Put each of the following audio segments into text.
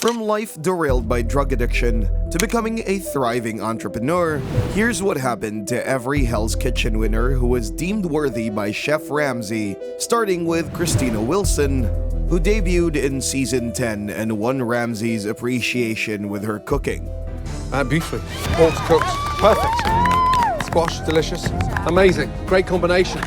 From life derailed by drug addiction to becoming a thriving entrepreneur, here's what happened to every Hell's Kitchen winner who was deemed worthy by Chef Ramsay, starting with Christina Wilson, who debuted in Season 10 and won Ramsay's appreciation with her cooking. Beautifully. Pork cooked. Perfect. Squash, delicious. Amazing. Great combination.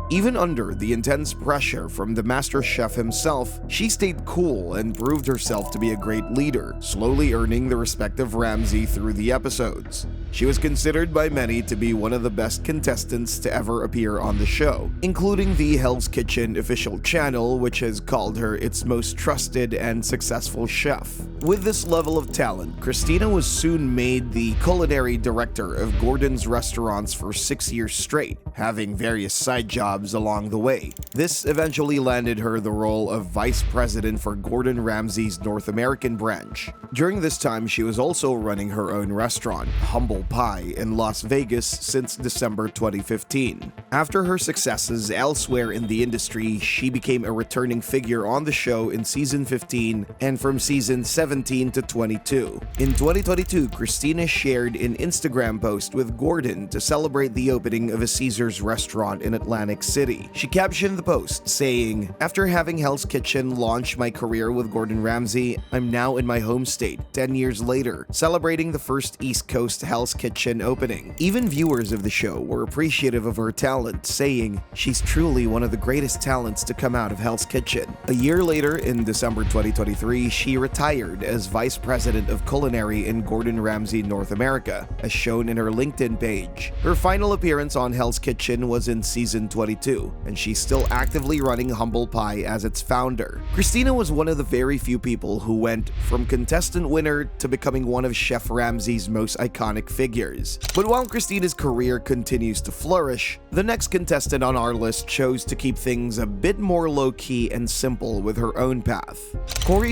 Even under the intense pressure from the master chef himself, she stayed cool and proved herself to be a great leader, slowly earning the respect of Ramsay through the episodes. She was considered by many to be one of the best contestants to ever appear on the show, including the Hell's Kitchen official channel, which has called her its most trusted and successful chef. With this level of talent, Christina was soon made the culinary director of Gordon's restaurants for 6 years straight, having various side jobs along the way. This eventually landed her the role of vice president for Gordon Ramsay's North American branch. During this time, she was also running her own restaurant, Humble Pie, in Las Vegas since December 2015. After her successes elsewhere in the industry, she became a returning figure on the show in Season 15 and from Season 17 to 22. In 2022, Christina shared an Instagram post with Gordon to celebrate the opening of a Caesars restaurant in Atlantic City. She captioned the post saying, "After having Hell's Kitchen launch my career with Gordon Ramsay, I'm now in my home state, 10 years later, celebrating the first East Coast Hell's Kitchen opening." Even viewers of the show were appreciative of her talent, saying, "She's truly one of the greatest talents to come out of Hell's Kitchen." A year later, in December 2023, she retired as vice president of culinary in Gordon Ramsay North America, as shown in her LinkedIn page. Her final appearance on Hell's Kitchen was in Season 22, and she's still actively running Humble Pie as its founder. Christina was one of the very few people who went from contestant winner to becoming one of Chef Ramsay's most iconic figures. But while Christina's career continues to flourish, the next contestant on our list chose to keep things a bit more low-key and simple with her own path.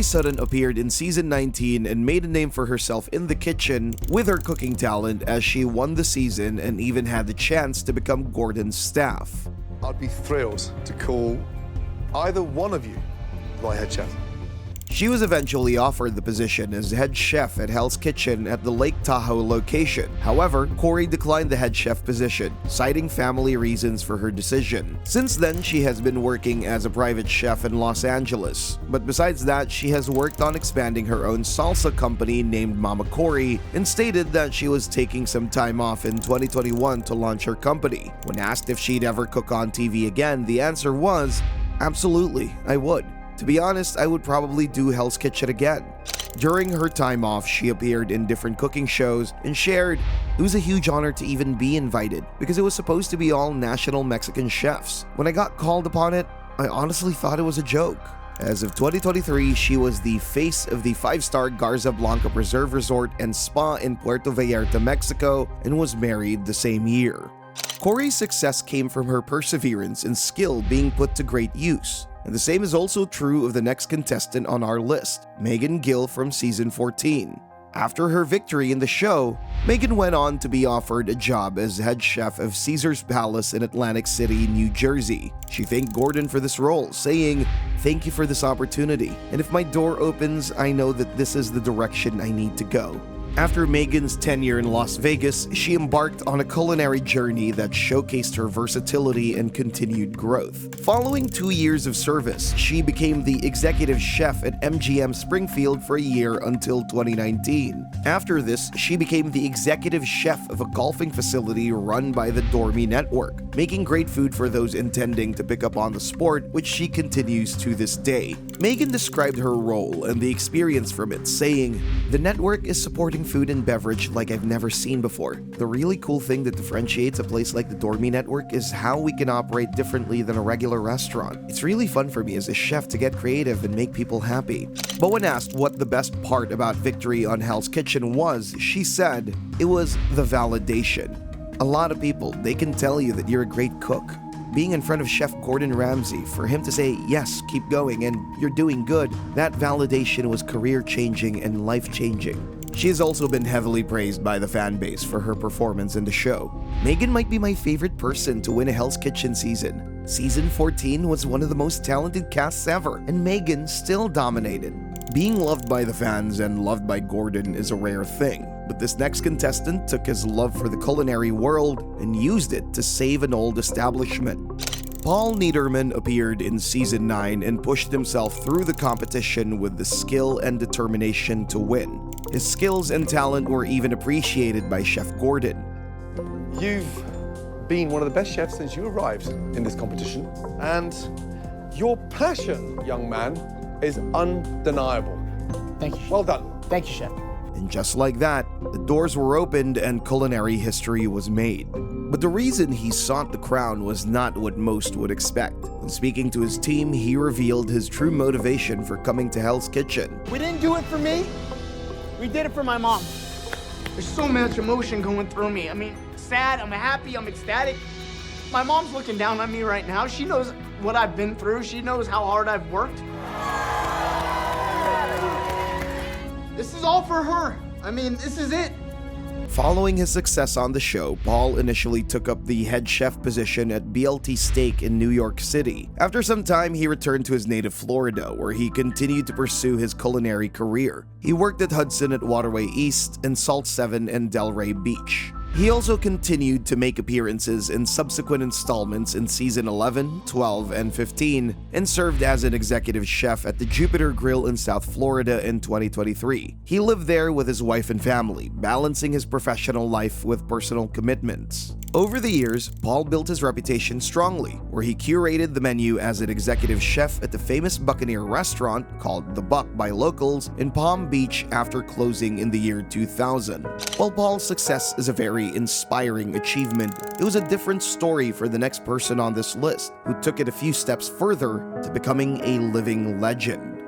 Sutton appeared in Season 19 and made a name for herself in the kitchen with her cooking talent as she won the season and even had the chance to become Gordon's staff. I'd be thrilled to call either one of you my head chef. She was eventually offered the position as head chef at Hell's Kitchen at the Lake Tahoe location. However, Corey declined the head chef position, citing family reasons for her decision. Since then, she has been working as a private chef in Los Angeles. But besides that, she has worked on expanding her own salsa company named Mama Corey and stated that she was taking some time off in 2021 to launch her company. When asked if she'd ever cook on TV again, the answer was, "Absolutely, I would. To be honest, I would probably do Hell's Kitchen again." During her time off, she appeared in different cooking shows and shared, "It was a huge honor to even be invited because it was supposed to be all national Mexican chefs. When I got called upon it, I honestly thought it was a joke." As of 2023, she was the face of the 5-star Garza Blanca Preserve Resort and Spa in Puerto Vallarta, Mexico, and was married the same year. Corey's success came from her perseverance and skill being put to great use. And the same is also true of the next contestant on our list, Gill from Season 14. After her victory in the show, Megan went on to be offered a job as head chef of Caesar's Palace in Atlantic City, New Jersey. She thanked Gordon for this role, saying, "Thank you for this opportunity, and if my door opens, I know that this is the direction I need to go." After Megan's tenure in Las Vegas, she embarked on a culinary journey that showcased her versatility and continued growth. Following 2 years of service, she became the executive chef at MGM Springfield for a year until 2019. After this, she became the executive chef of a golfing facility run by the Dormy Network, making great food for those intending to pick up on the sport, which she continues to this day. Megan described her role and the experience from it, saying, "The network is supporting food and beverage like I've never seen before. The really cool thing that differentiates a place like the Dormy Network is how we can operate differently than a regular restaurant. It's really fun for me as a chef to get creative and make people happy." But when asked what the best part about victory on Hell's Kitchen was, she said, "It was the validation. A lot of people, they can tell you that you're a great cook. Being in front of Chef Gordon Ramsay, for him to say, 'Yes, keep going and you're doing good,' that validation was career-changing and life-changing." She has also been heavily praised by the fan base for her performance in the show. Megan might be my favorite person to win a Hell's Kitchen season. Season 14 was one of the most talented casts ever, and Megan still dominated. Being loved by the fans and loved by Gordon is a rare thing, but this next contestant took his love for the culinary world and used it to save an old establishment. Paul Niedermann appeared in season 9 and pushed himself through the competition with the skill and determination to win. His skills and talent were even appreciated by Chef Gordon. You've been one of the best chefs since you arrived in this competition, and your passion, young man, is undeniable. Thank you, Chef. Well done. Thank you, Chef. And just like that, the doors were opened and culinary history was made. But the reason he sought the crown was not what most would expect. When speaking to his team, he revealed his true motivation for coming to Hell's Kitchen. We didn't do it for me. We did it for my mom. There's so much emotion going through me. I mean, sad, I'm happy, I'm ecstatic. My mom's looking down on me right now. She knows what I've been through. She knows how hard I've worked. This is all for her. I mean, this is it. Following his success on the show, Paul initially took up the head chef position at BLT Steak in New York City. After some time, he returned to his native Florida, where he continued to pursue his culinary career. He worked at Hudson at Waterway East and Salt 7 and Delray Beach. He also continued to make appearances in subsequent installments in season 11, 12, and 15, and served as an executive chef at the Jupiter Grill in South Florida in 2023. He lived there with his wife and family, balancing his professional life with personal commitments. Over the years, Paul built his reputation strongly, where he curated the menu as an executive chef at the famous Buccaneer restaurant called The Buck by locals in Palm Beach after closing in the year 2000. While Paul's success is a very inspiring achievement, it was a different story for the next person on this list, who took it a few steps further to becoming a living legend.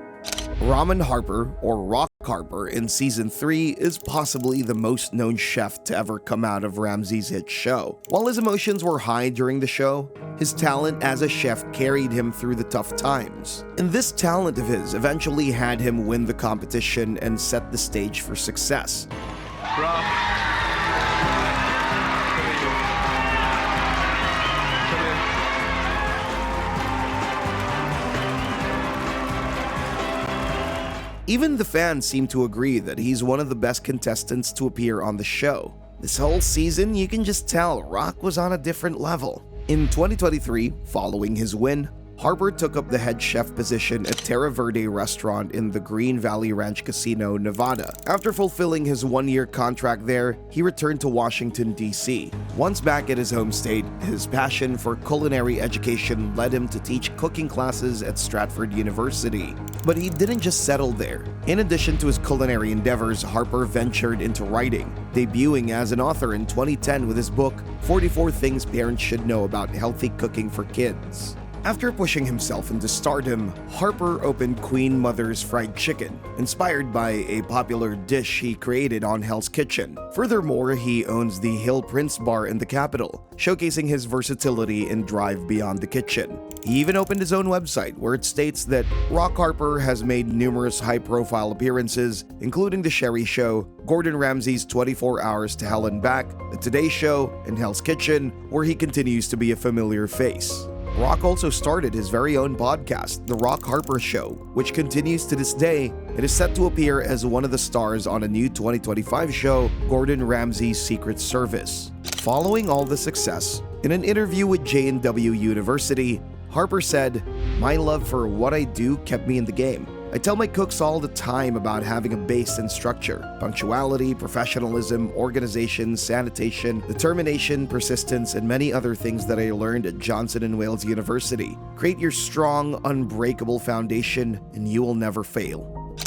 Ramen Harper, or Rock Harper, in season 3 is possibly the most known chef to ever come out of Ramsay's hit show. While his emotions were high during the show, his talent as a chef carried him through the tough times. And this talent of his eventually had him win the competition and set the stage for success. Even the fans seem to agree that he's one of the best contestants to appear on the show. This whole season, you can just tell Rock was on a different level. In 2023, following his win, Harper took up the head chef position at Terra Verde restaurant in the Green Valley Ranch Casino, Nevada. After fulfilling his one-year contract there, he returned to Washington, D.C. Once back at his home state, his passion for culinary education led him to teach cooking classes at Stratford University. But he didn't just settle there. In addition to his culinary endeavors, Harper ventured into writing, debuting as an author in 2010 with his book, 44 Things Parents Should Know About Healthy Cooking for Kids. After pushing himself into stardom, Harper opened Queen Mother's Fried Chicken, inspired by a popular dish he created on Hell's Kitchen. Furthermore, he owns the Hill Prince Bar in the capital, showcasing his versatility and drive beyond the kitchen. He even opened his own website, where it states that Rock Harper has made numerous high-profile appearances, including The Sherry Show, Gordon Ramsay's 24 Hours to Hell and Back, The Today Show, and Hell's Kitchen, where he continues to be a familiar face. Rock also started his very own podcast, The Rock Harper Show, which continues to this day and is set to appear as one of the stars on a new 2025 show, Gordon Ramsay's Secret Service. Following all the success, in an interview with J&W University, Harper said, "My love for what I do kept me in the game. I tell my cooks all the time about having a base and structure, punctuality, professionalism, organization, sanitation, determination, persistence, and many other things that I learned at Johnson & Wales University. Create your strong, unbreakable foundation, and you will never fail."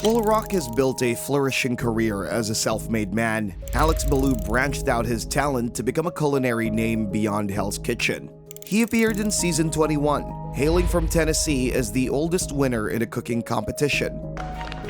While Rock has built a flourishing career as a self-made man, Belew branched out his talent to become a culinary name beyond Hell's Kitchen. He appeared in season 21, hailing from Tennessee as the oldest winner in a cooking competition.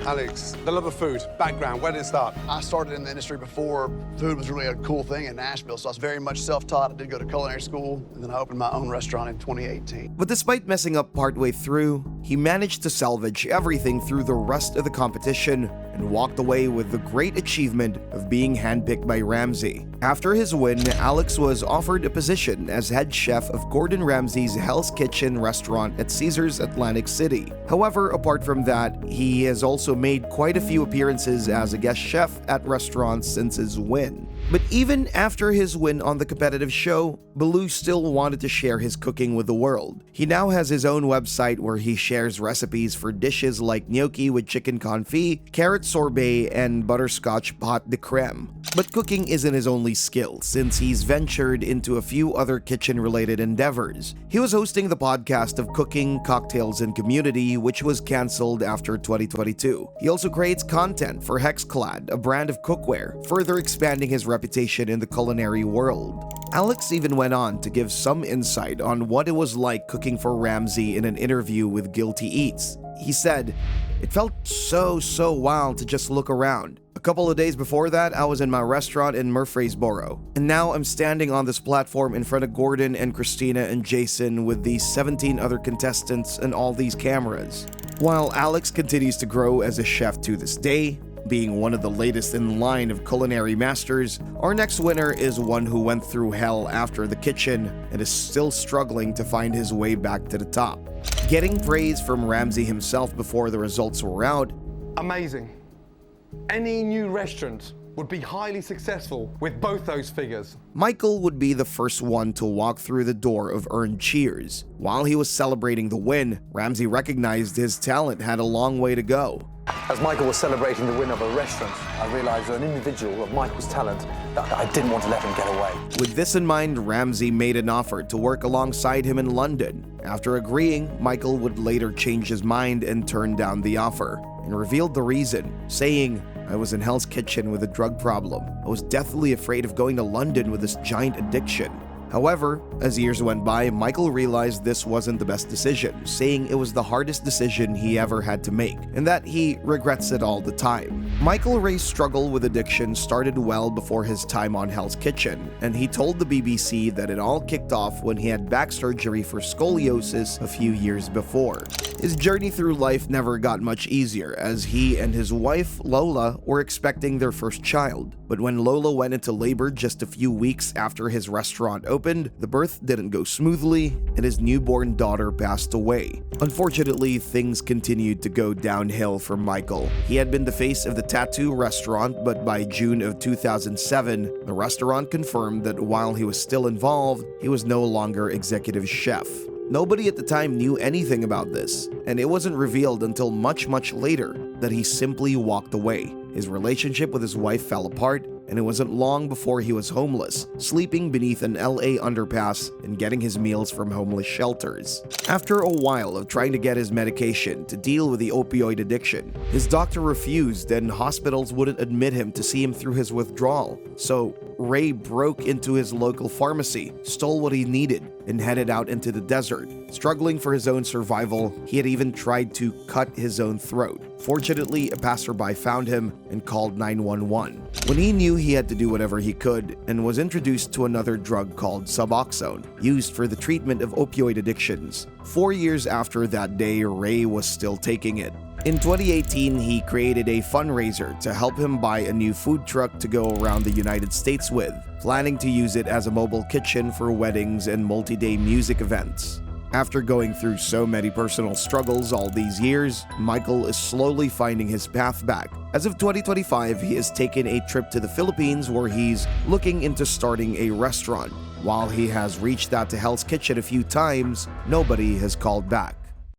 Alex, the love of food, background, where did it start? I started in the industry before food was really a cool thing in Nashville, so I was very much self-taught. I did go to culinary school, and then I opened my own restaurant in 2018. But despite messing up partway through, he managed to salvage everything through the rest of the competition and walked away with the great achievement of being handpicked by Ramsay. After his win, Alex was offered a position as head chef of Gordon Ramsay's Hell's Kitchen restaurant at Caesars Atlantic City. However, apart from that, he has also made quite a few appearances as a guest chef at restaurants since his win. But even after his win on the competitive show, Belew still wanted to share his cooking with the world. He now has his own website where he shares recipes for dishes like gnocchi with chicken confit, carrot sorbet, and butterscotch pâte de crème. But cooking isn't his only skill, since he's ventured into a few other kitchen-related endeavors. He was hosting the podcast of Cooking, Cocktails, and Community, which was cancelled after 2022. He also creates content for Hexclad, a brand of cookware, further expanding his reputation in the culinary world. Alex even went on to give some insight on what it was like cooking for Ramsay in an interview with Guilty Eats. He said, "It felt so wild to just look around. A couple of days before that, I was in my restaurant in Murfreesboro, and now I'm standing on this platform in front of Gordon and Christina and Jason with these 17 other contestants and all these cameras." While Alex continues to grow as a chef to this day, being one of the latest in line of culinary masters, our next winner is one who went through hell after the kitchen and is still struggling to find his way back to the top. Getting praise from Ramsay himself before the results were out. Amazing. Any new restaurant would be highly successful with both those figures. Michael would be the first one to walk through the door of earned cheers. While he was celebrating the win, Ramsay recognized his talent had a long way to go. As Michael was celebrating the win of a restaurant, I realized an individual of Michael's talent that I didn't want to let him get away. With this in mind, Ramsay made an offer to work alongside him in London. After agreeing, Michael would later change his mind and turn down the offer, and revealed the reason, saying, "I was in Hell's Kitchen with a drug problem. I was deathly afraid of going to London with this giant addiction." However, as years went by, Michael realized this wasn't the best decision, saying it was the hardest decision he ever had to make, and that he regrets it all the time. Michael Wray's struggle with addiction started well before his time on Hell's Kitchen, and he told the BBC that it all kicked off when he had back surgery for scoliosis a few years before. His journey through life never got much easier, as he and his wife, Lola, were expecting their first child. But when Lola went into labor just a few weeks after his restaurant opened, the birth didn't go smoothly, and his newborn daughter passed away. Unfortunately, things continued to go downhill for Michael. He had been the face of the tattoo restaurant, but by June of 2007, the restaurant confirmed that while he was still involved, he was no longer executive chef. Nobody at the time knew anything about this, and it wasn't revealed until much later that he simply walked away. His relationship with his wife fell apart, and it wasn't long before he was homeless, sleeping beneath an LA underpass and getting his meals from homeless shelters. After a while of trying to get his medication to deal with the opioid addiction, his doctor refused and hospitals wouldn't admit him to see him through his withdrawal. So Wray broke into his local pharmacy, stole what he needed, and headed out into the desert. Struggling for his own survival, he had even tried to cut his own throat. Fortunately, a passerby found him and called 911. When he knew he had to do whatever he could, and was introduced to another drug called Suboxone, used for the treatment of opioid addictions. 4 years after that day, Wray was still taking it. In 2018, he created a fundraiser to help him buy a new food truck to go around the United States with, planning to use it as a mobile kitchen for weddings and multi-day music events. After going through so many personal struggles all these years, Michael is slowly finding his path back. As of 2025, he has taken a trip to the Philippines where he's looking into starting a restaurant. While he has reached out to Hell's Kitchen a few times, nobody has called back.